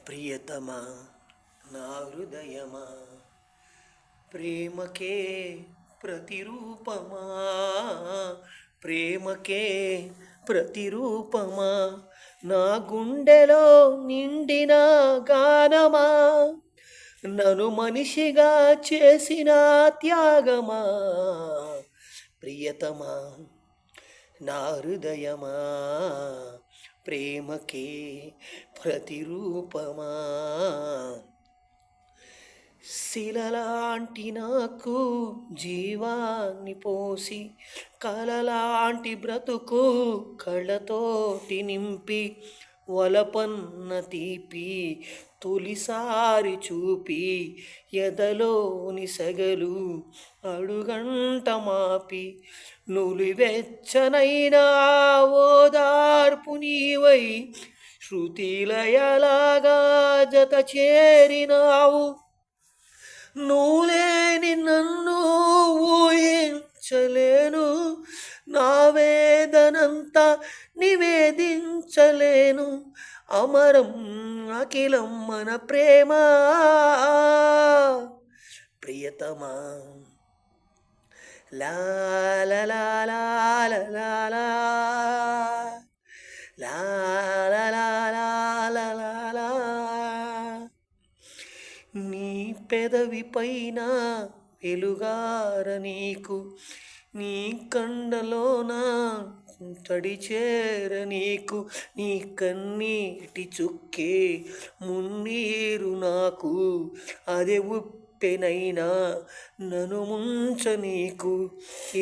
ప్రియతమా నా హృదయమా, ప్రేమకే ప్రతిరూపమా, ప్రేమకే ప్రతిరూపమా, నా గుండెలో నిండిన గానమా, నన్ను మనిషిగా చేసిన త్యాగమా. ప్రియతమా నా హృదయమా, ప్రేమకే ప్రతిరూపమా. శిలలాంటి నాకు జీవాన్ని పోసి, కలలాంటి బ్రతుకు కళ్ళతోటి నింపి, వలపన్న తీపి తొలిసారి చూపి, ఎదలోని సెగలు అడుగంట మాపి, నులివెచ్చనైనా ఓదార్పు నీవై శృతిలయలాగా జత చేరినావు. నువ్వులేని నన్ను ఊహించలేను, నా వేదనంతా నివేదించలేను. అమరం అఖిలం మన ప్రేమ. ప్రియతమా లా లా లా లా లా లా లా లా లా లా లా లా. నీ పెదవి పైన వెలుగార నీకు, నీ కండలోన తడిచేర నీకు, నీ కన్నీటి చుక్కే మున్నీరు నాకు, అదే ఉప్పెనైనా నన్ను ముంచ నీకు.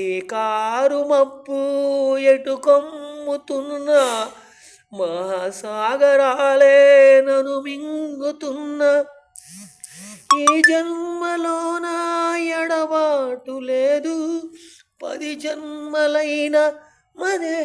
ఏ కారు మబ్బు ఎటు కమ్ముతున్నా, మహాసాగరాలే నన్ను మింగుతున్నా. ఈ జన్మలోన ఎడబాటు లేదు, 10 జన్మలైనా మదే